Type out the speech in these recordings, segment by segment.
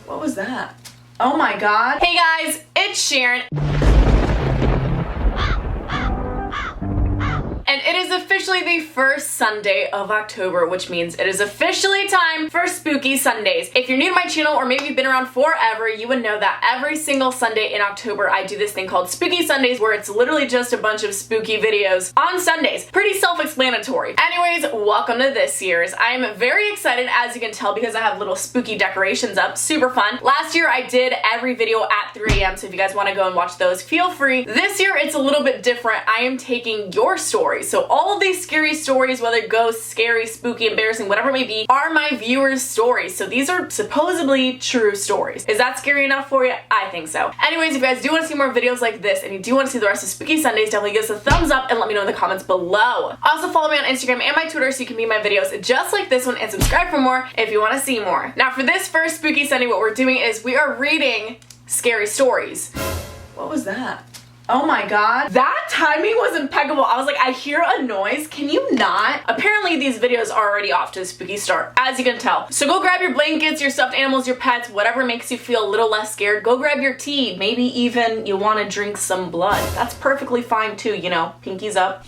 What was that? Oh my god. Hey guys, it's Sharon. And it is officially the first Sunday of October, which means it is officially time for Spooky Sundays. If you're new to my channel, or maybe you've been around forever, you would know that every single Sunday in October I do this thing called Spooky Sundays, where it's literally just a bunch of spooky videos on Sundays. Pretty self-explanatory. Anyways, welcome to this year's. I am very excited, as you can tell, because I have little spooky decorations up. Super fun. Last year I did every video at 3 a.m, so if you guys want to go and watch those, feel free. This year it's a little bit different. I am taking your stories. So all of these scary stories, whether ghosts, scary, spooky, embarrassing, whatever it may be, are my viewers' stories. So these are supposedly true stories. Is that scary enough for you? I think so. Anyways, if you guys do want to see more videos like this and you do want to see the rest of Spooky Sundays, definitely give us a thumbs up and let me know in the comments below. Also follow me on Instagram and my Twitter so you can view my videos just like this one, and subscribe for more if you want to see more. Now for this first Spooky Sunday, what we're doing is we are reading scary stories. What was that? Oh my god. That timing was impeccable. I was like, I hear a noise. Can you not? Apparently these videos are already off to a spooky start, as you can tell. So go grab your blankets, your stuffed animals, your pets, whatever makes you feel a little less scared. Go grab your tea. Maybe even you want to drink some blood. That's perfectly fine too, you know, pinkies up.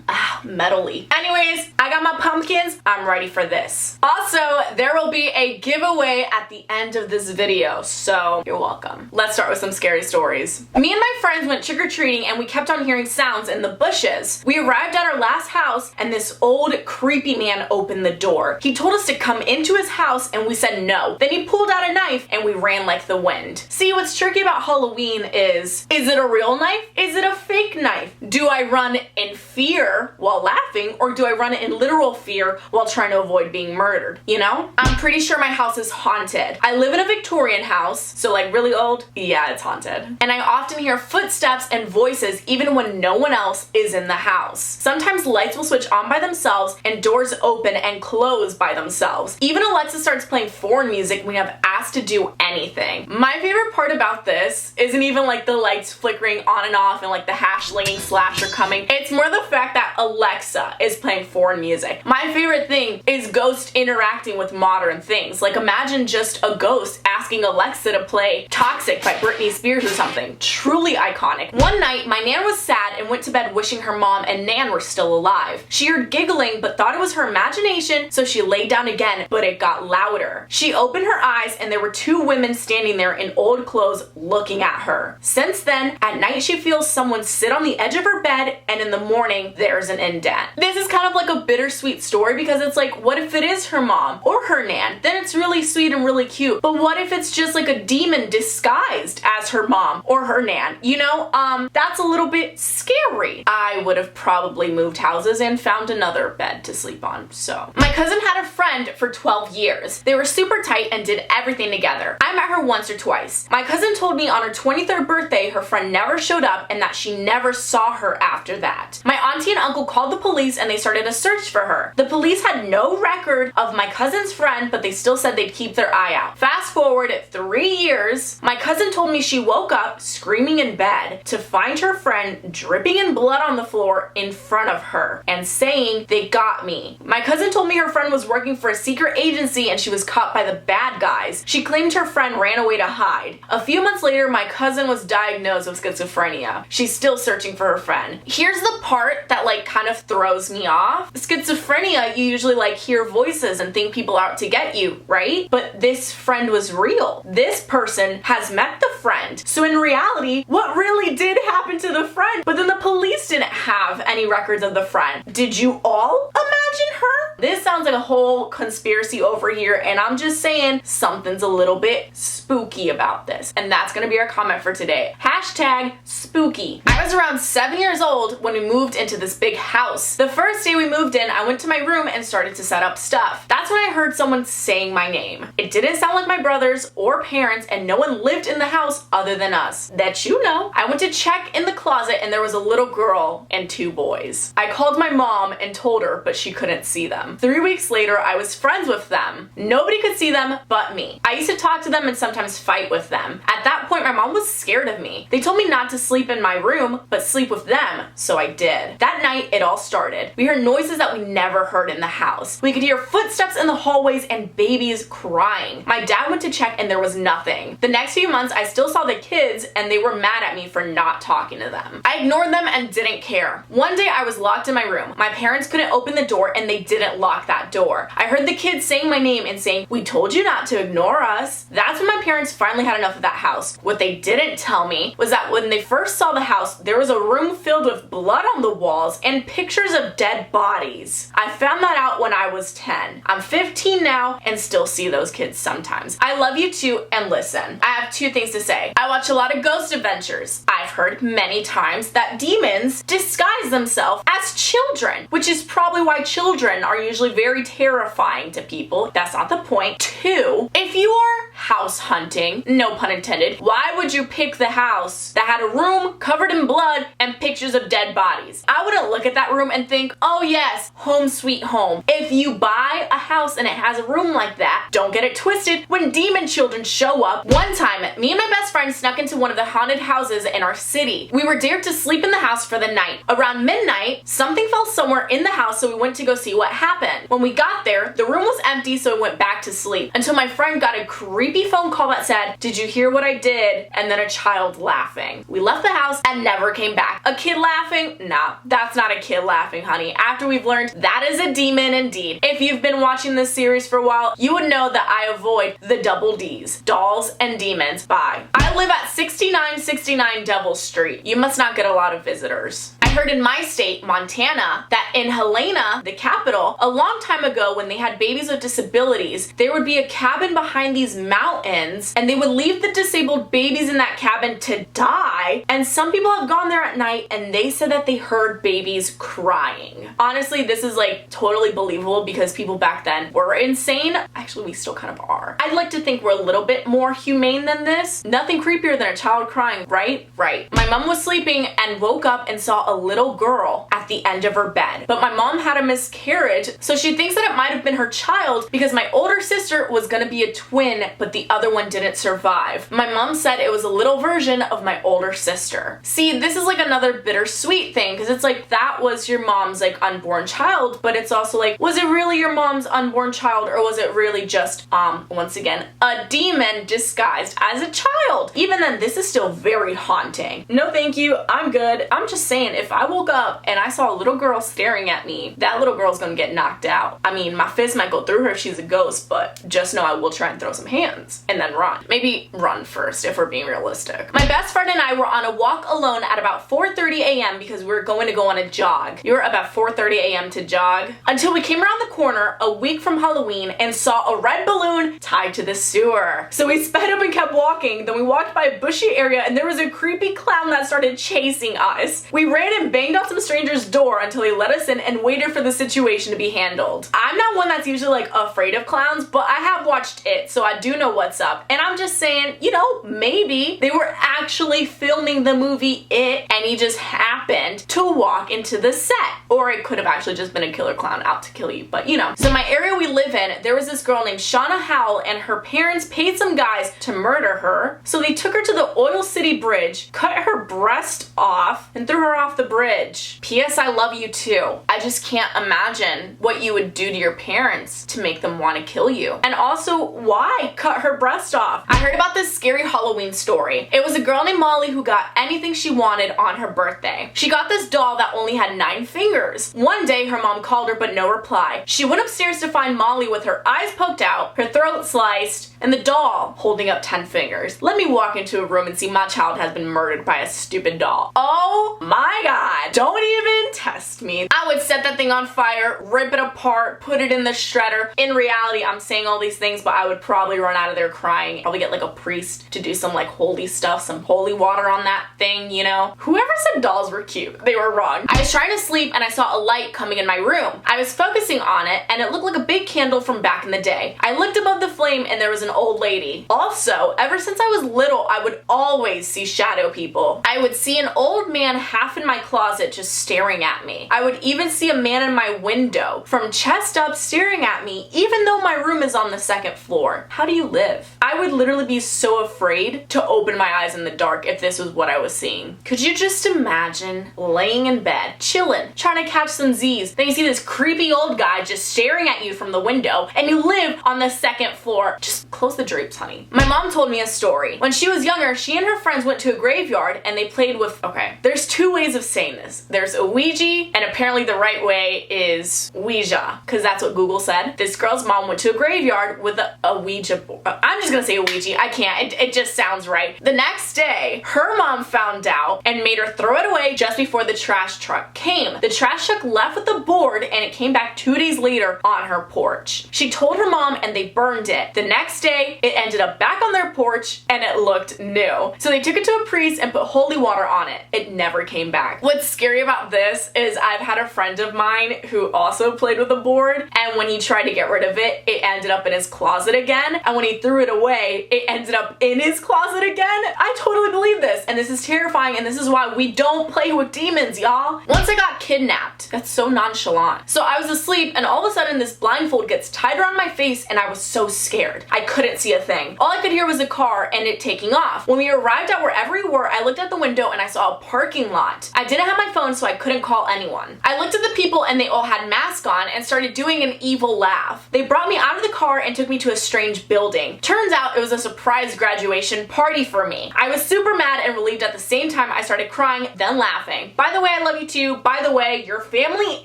Ah, metally. Anyways, I got my pumpkins. I'm ready for this. Also, there will be a giveaway at the end of this video, so you're welcome. Let's start with some scary stories. Me and my friends went trick-or-treating and we kept on hearing sounds in the bushes. We arrived at our last house and this old creepy man opened the door. He told us to come into his house and we said no. Then he pulled out a knife and we ran like the wind. See, what's tricky about Halloween is it a real knife? Is it a fake knife? Do I run in fear while laughing, or do I run it in literal fear while trying to avoid being murdered? You know? I'm pretty sure my house is haunted. I live in a Victorian house, so like really old. Yeah, it's haunted. And I often hear footsteps and voices even when no one else is in the house. Sometimes lights will switch on by themselves and doors open and close by themselves. Even Alexa starts playing foreign music when you have asked to do anything. My favorite part about this isn't even like the lights flickering on and off and like the hash-slinging slasher coming. It's more the fact that Alexa is playing foreign music. My favorite thing is ghosts interacting with modern things. Like imagine just a ghost asking Alexa to play Toxic by Britney Spears or something. Truly iconic. One night, my Nan was sad and went to bed wishing her mom and Nan were still alive. She heard giggling but thought it was her imagination, so she lay down again, but it got louder. She opened her eyes and there were two women standing there in old clothes looking at her. Since then, at night she feels someone sit on the edge of her bed, and in the morning, there's an indent. This is kind of like a bittersweet story because it's like, what if it is her mom or her Nan? Then it's really sweet and really cute. But what if it's just like a demon disguised as her mom or her Nan? You know, that's a little bit scary. I would have probably moved houses and found another bed to sleep on, so. My cousin had a friend for 12 years. They were super tight and did everything together. I met her once or twice. My cousin told me on her 23rd birthday her friend never showed up and that she never saw her after that. My auntie and uncle called the police and they started a search for her. The police had no record of my cousin's friend, but they still said they'd keep their eye out. Fast forward 3 years, my cousin told me she woke up screaming in bed to find her friend dripping in blood on the floor in front of her and saying, "They got me." My cousin told me her friend was working for a secret agency and she was caught by the bad guys. She claimed her friend ran away to hide. A few months later, my cousin was diagnosed with schizophrenia. She's still searching for her friend. Here's the part that like kind of throws me off. Schizophrenia, you usually like hear voices and think people are out to get you, right? But this friend was real. This person has met the friend. So in reality, what really did happen to the friend? But then the police didn't have any records of the friend. Did you all imagine her? This sounds like a whole conspiracy over here, and I'm just saying something's a little bit spooky about this. And that's gonna be our comment for today. Hashtag spooky. I was around 7 years old when we moved into this big house. The first day we moved in, I went to my room and started to set up stuff. That's when I heard someone saying my name. It didn't sound like my brothers or parents, and no one lived in the house other than us. That you know. I went to check in the closet and there was a little girl and 2 boys. I called my mom and told her, but she couldn't see them. them. 3 weeks later, I was friends with them. Nobody could see them but me. I used to talk to them and sometimes fight with them. At that point, my mom was scared of me. They told me not to sleep in my room, but sleep with them, so I did. That night, it all started. We heard noises that we never heard in the house. We could hear footsteps in the hallways and babies crying. My dad went to check and there was nothing. The next few months, I still saw the kids and they were mad at me for not talking to them. I ignored them and didn't care. One day, I was locked in my room. My parents couldn't open the door and they didn't lock that door. I heard the kids saying my name and saying, "We told you not to ignore us." That's when my parents finally had enough of that house. What they didn't tell me was that when they first saw the house, there was a room filled with blood on the walls and pictures of dead bodies. I found that out when I was 10. I'm 15 now and still see those kids sometimes. I love you too, and listen, I have 2 things to say. I watch a lot of ghost adventures. I've heard many times that demons disguise themselves as children, which is probably why children are usually very terrifying to people. That's not the point. 2, if you are house hunting, no pun intended, why would you pick the house that had a room covered in blood and pictures of dead bodies? I wouldn't look at that room and think, oh yes, home sweet home. If you buy a house and it has a room like that, don't get it twisted when demon children show up. One time, me and my best friend snuck into one of the haunted houses in our city. We were dared to sleep in the house for the night. Around midnight, something fell somewhere in the house, so we went to go see what happened. When we got there, the room was empty, so we went back to sleep until my friend got a creepy phone call that said, "Did you hear what I did?" and then a child laughing. We left the house and never came back. A kid laughing? Nah, that's not a kid laughing, honey. After we've learned that is a demon indeed. If you've been watching this series for a while, you would know that I avoid the double D's, dolls and demons. Bye. I live at 6969 Devil Street. You must not get a lot of visitors. I heard in my state, Montana, that in Helena, the capital, a long time ago when they had babies with disabilities, there would be a cabin behind these mountains and they would leave the disabled babies in that cabin to die. And some people have gone there at night and they said that they heard babies crying. Honestly, this is like totally believable because people back then were insane. Actually, we still kind of are. I'd like to think we're a little bit more humane than this. Nothing creepier than a child crying, right? Right. My mom was sleeping and woke up and saw a little girl at the end of her bed. But my mom had a miscarriage, so she thinks that it might have been her child because my older sister was gonna be a twin, but the other one didn't survive. My mom said it was a little version of my older sister. See, this is like another bittersweet thing because it's like that was your mom's like unborn child, but it's also like, was it really your mom's unborn child or was it really just, once again, a demon disguised as a child? Even then, this is still very haunting. No thank you, I'm good. I'm just saying, if I woke up and I saw a little girl staring at me, that little girl's gonna get knocked out. I mean, my fist might go through her if she's a ghost, but just know I will try and throw some hands and then run. Maybe run first if we're being realistic. My best friend and I were on a walk alone at about 4:30 a.m. because we were going to go on a jog. You were about 4:30 a.m. to jog until we came around the corner a week from Halloween and saw a red balloon tied to the sewer. So we sped up and kept walking. Then we walked by a bushy area and there was a creepy clown that started chasing us. We ran and banged on some stranger's door until he let us in and waited for the situation to be handled. I'm not one that's usually like afraid of clowns, but I have watched it, so I do know what's up. And I'm just saying, you know, maybe they were actually filming the movie It and he just happened to walk into the set. Or it could have actually just been a killer clown out to kill you, but you know. So my area we live in, there was this girl named Shauna Howell and her parents paid some guys to murder her. So they took her to the Oil City Bridge, cut her breast off, and threw her off the bridge. P.S. I love you too. I just can't imagine what you would do to your parents to make them want to kill you. And also, why cut her breast off? I heard about this scary Halloween story. It was a girl named Molly who got anything she wanted on her birthday. She got this doll that only had 9 fingers. One day, her mom called her but no reply. She went upstairs to find Molly with her eyes poked out, her throat sliced, and the doll holding up 10 fingers. Let me walk into a room and see my child has been murdered by a stupid doll. Oh my god. Don't even test me. I would set that thing on fire, rip it apart, put it in the shredder. In reality, I'm saying all these things, but I would probably run out of there crying. Probably get like a priest to do some like holy stuff, some holy water on that thing, you know? Whoever said dolls were cute, they were wrong. I was trying to sleep and I saw a light coming in my room. I was focusing on it and it looked like a big candle from back in the day. I looked above the flame and there was an old lady. Also, ever since I was little, I would always see shadow people. I would see an old man half in my closet just staring at me. I would even see a man in my window from chest up staring at me even though my room is on the second floor. How do you live? I would literally be so afraid to open my eyes in the dark if this was what I was seeing. Could you just imagine laying in bed, chilling, trying to catch some Z's, then you see this creepy old guy just staring at you from the window and you live on the second floor? Just close the drapes, honey. My mom told me a story. When she was younger, she and her friends went to a graveyard and they played with, okay, there's two ways of saying this. There's a Ouija and apparently the right way is Ouija, because that's what Google said. This girl's mom went to a graveyard with a Ouija board. I'm just gonna say a Ouija. I can't. It just sounds right. The next day, her mom found out and made her throw it away just before the trash truck came. The trash truck left with the board and it came back 2 days later on her porch. She told her mom and they burned it. The next day, it ended up back on their porch and it looked new. So they took it to a priest and put holy water on it. It never came back. What's scary about this is I've had a friend of mine who also played with a board, and when he tried to get rid of it, it ended up in his closet again, and when he threw it away, it ended up in his closet again. I totally believe this, and this is terrifying, and this is why we don't play with demons, y'all. Once I got kidnapped. That's so nonchalant. So I was asleep, and all of a sudden this blindfold gets tied around my face, and I was so scared. I couldn't see a thing. All I could hear was a car and it taking off. When we arrived at wherever we were, I looked at the window and I saw a parking lot. I didn't have my phone, so I couldn't call anyone. I looked at the people and they all had masks on and started doing an evil laugh. They brought me out of the car and took me to a strange building. Turns out it was a surprise graduation party for me. I was super mad and relieved at the same time. I started crying, then laughing. By the way, I love you too. By the way, your family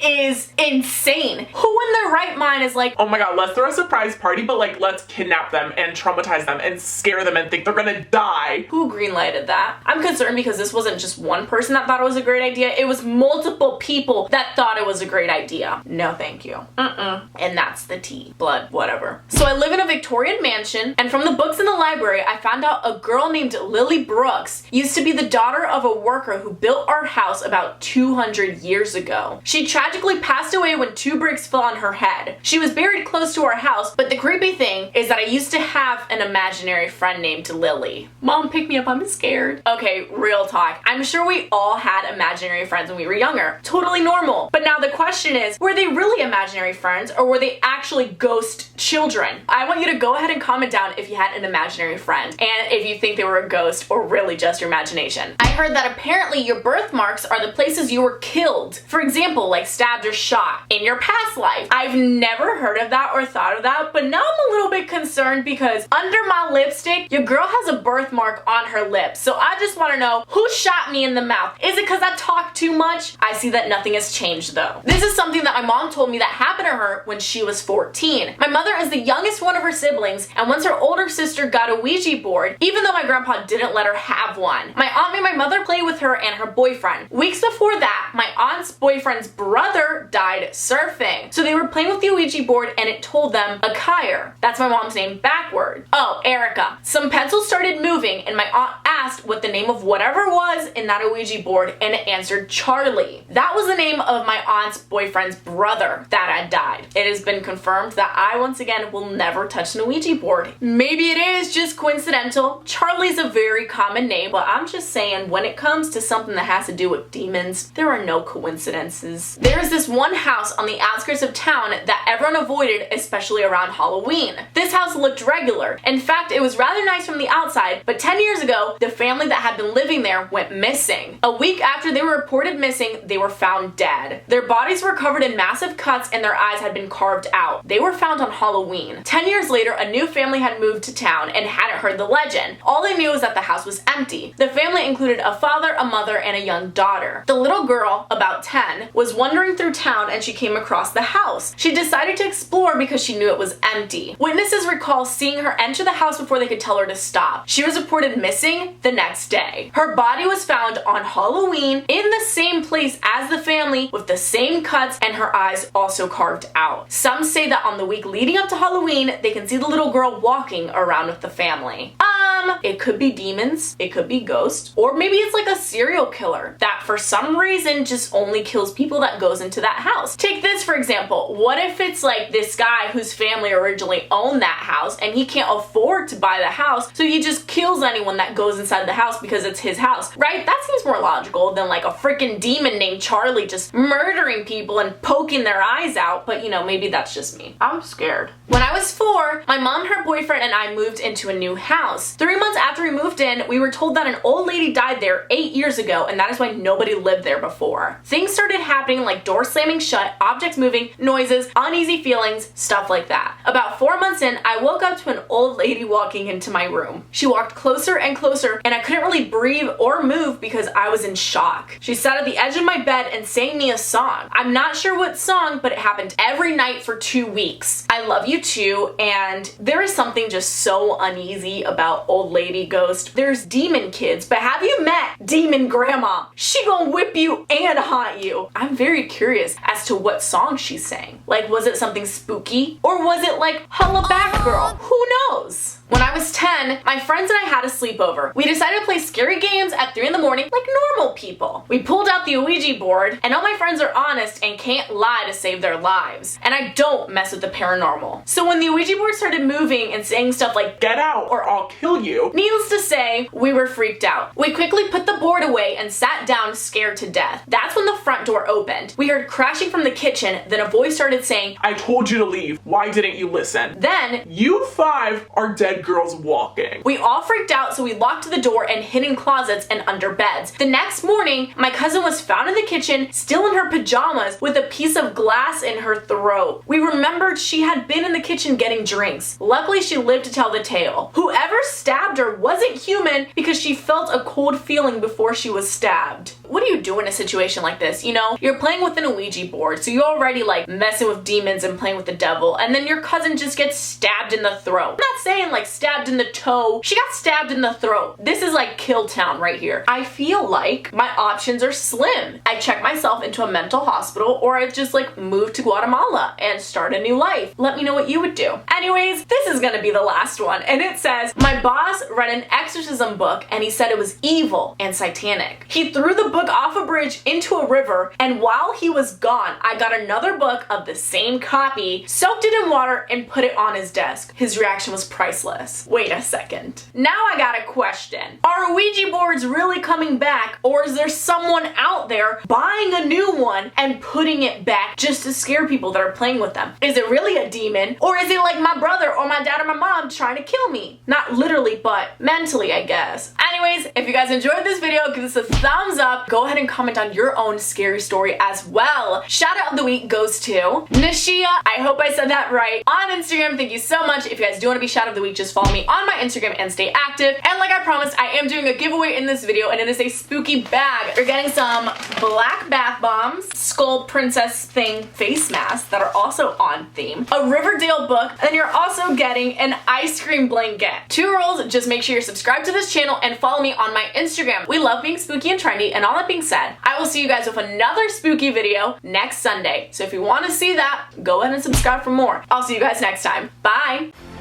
is insane. Who in their right mind is like, oh my god, let's throw a surprise party, but like, let's kidnap them and traumatize them and scare them and think they're gonna die. Who greenlighted that? I'm concerned because this wasn't just one person that thought it was a great idea. It was multiple people that thought it was a great idea. No, thank you. And that's the tea. Blood, whatever. So I live in a Victorian mansion, and from the books in the library, I found out a girl named Lily Brooks used to be the daughter of a worker who built our house about 200 years ago. She tragically passed away when 2 bricks fell on her head. She was buried close to our house, but the creepy thing is that I used to have an imaginary friend named Lily. Mom, pick me up, I'm scared. Okay, real talk. I'm sure we all had imaginary friends when we were younger. Totally normal. But now the question is, were they really imaginary friends or were they actually ghost children? I want you to go ahead and comment down if you had an imaginary friend and if you think they were a ghost or really just your imagination. I heard that apparently your birthmarks are the places you were killed. For example, like stabbed or shot in your past life. I've never heard of that or thought of that, but now I'm a little bit concerned because under my lipstick, your girl has a birthmark on her lip. So I just want to know, who shot me in the mouth? Is it because I talk too much? I see that nothing has changed though. This is something that my mom told me that happened to her when she was 14. My mother is the youngest one of her siblings, and once her older sister got a Ouija board, even though my grandpa didn't let her have one, my aunt made my mother play with her and her boyfriend. Weeks before that, my aunt's boyfriend's brother died surfing. So they were playing with the Ouija board and it told them Akire. That's my mom's name backward. Oh, Erica. Some pencils started moving and my aunt asked what the name of whatever was in that Ouija board and it answered Charlie. That was the name of my aunt's boyfriend's brother that had died. It has been confirmed that I once again will never touch an Ouija board. Maybe it is just coincidental. Charlie's a very common name, but I'm just saying when it comes to something that has to do with demons, there are no coincidences. There's this one house on the outskirts of town that everyone avoided, especially around Halloween. This house looked regular. In fact, it was rather nice from the outside, but 10 years ago, the family that had been living there went missing. A week after they were reported missing, they were found dead. Their bodies were covered in massive cuts and their eyes had been carved out. They were found on Halloween. 10 years later, a new family had moved to town and hadn't heard the legend. All they knew was that the house was empty. The family included a father, a mother, and a young daughter. The little girl, about 10, was wandering through town and she came across the house. She decided to explore because she knew it was empty. Witnesses recall seeing her enter the house before they could tell her to stop. She was reported missing the next day. Her body was found on Halloween in the same place as the family with the same cuts and her eyes also carved out. Some say that on the week leading up to Halloween, they can see the little girl walking around with the family. them, it could be demons, it could be ghosts, or maybe it's like a serial killer that for some reason just only kills people that goes into that house. Take this for example. What if it's like this guy whose family originally owned that house and he can't afford to buy the house, so he just kills anyone that goes inside the house because it's his house, right? That seems more logical than like a freaking demon named Charlie just murdering people and poking their eyes out, but you know, maybe that's just me. I'm scared. When I was 4, my mom, her boyfriend, and I moved into a new house. 3 months after we moved in, we were told that an old lady died there 8 years ago, and that is why nobody lived there before. Things started happening like doors slamming shut, objects moving, noises, uneasy feelings, stuff like that. About 4 months in, I woke up to an old lady walking into my room. She walked closer and closer, and I couldn't really breathe or move because I was in shock. She sat at the edge of my bed and sang me a song. I'm not sure what song, but it happened every night for 2 weeks. I love you too, and there is something just so uneasy about old lady ghost. There's demon kids, but have you met demon grandma? She gonna whip you and haunt you. I'm very curious as to what song she sang. Like, was it something spooky? Or was it like Holla Back Girl? Who knows? When I was 10, my friends and I had a sleepover. We decided to play scary games at 3 in the morning like normal people. We pulled out the Ouija board, and all my friends are honest and can't lie to save their lives. And I don't mess with the paranormal. So when the Ouija board started moving and saying stuff like, "Get out or I'll kill you," needless to say, we were freaked out. We quickly put the board away and sat down scared to death. That's when the front door opened. We heard crashing from the kitchen, then a voice started saying, "I told you to leave. Why didn't you listen? Then, You 5 are dead girls walking." we all freaked out, so we locked the door and hid in closets and under beds. The next morning, my cousin was found in the kitchen, still in her pajamas, with a piece of glass in her throat. We remembered she had been in the kitchen getting drinks. Luckily, she lived to tell the tale. Whoever stabbed her wasn't human because she felt a cold feeling before she was stabbed. What do you do in a situation like this? You know, you're playing with an Ouija board, so you're already like messing with demons and playing with the devil, and then your cousin just gets stabbed in the throat. I'm not saying like stabbed in the toe. She got stabbed in the throat. This is like Kill Town right here. I feel like my options are slim. I check myself into a mental hospital, or I just like move to Guatemala and start a new life. Let me know what you would do. Anyways, this is gonna be the last one, and it says, my boss read an exorcism book and he said it was evil and satanic. He threw the book off a bridge into a river, and while he was gone, I got another book of the same copy, soaked it in water, and put it on his desk. His reaction was priceless. Wait a second. Now I got a question. Are Ouija boards really coming back, or is there someone out there buying a new one and putting it back just to scare people that are playing with them? Is it really a demon, or is it like my brother or my dad or my mom trying to kill me? Not literally, but mentally, I guess. Anyways, if you guys enjoyed this video, give this a thumbs up. Go ahead and comment on your own scary story as well. Shout out of the week goes to Nashia. I hope I said that right. On Instagram, thank you so much. If you guys do want to be shout out of the week, just follow me on my Instagram and stay active. And like I promised, I am doing a giveaway in this video, and it is a spooky bag. You're getting some black bath bombs, skull princess thing face masks that are also on theme, a Riverdale book, and then you're also getting an ice cream blanket. 2 rules, just make sure you're subscribed to this channel and follow me on my Instagram. We love being spooky and trendy, and all that being said, I will see you guys with another spooky video next Sunday. So if you want to see that, go ahead and subscribe for more. I'll see you guys next time. Bye!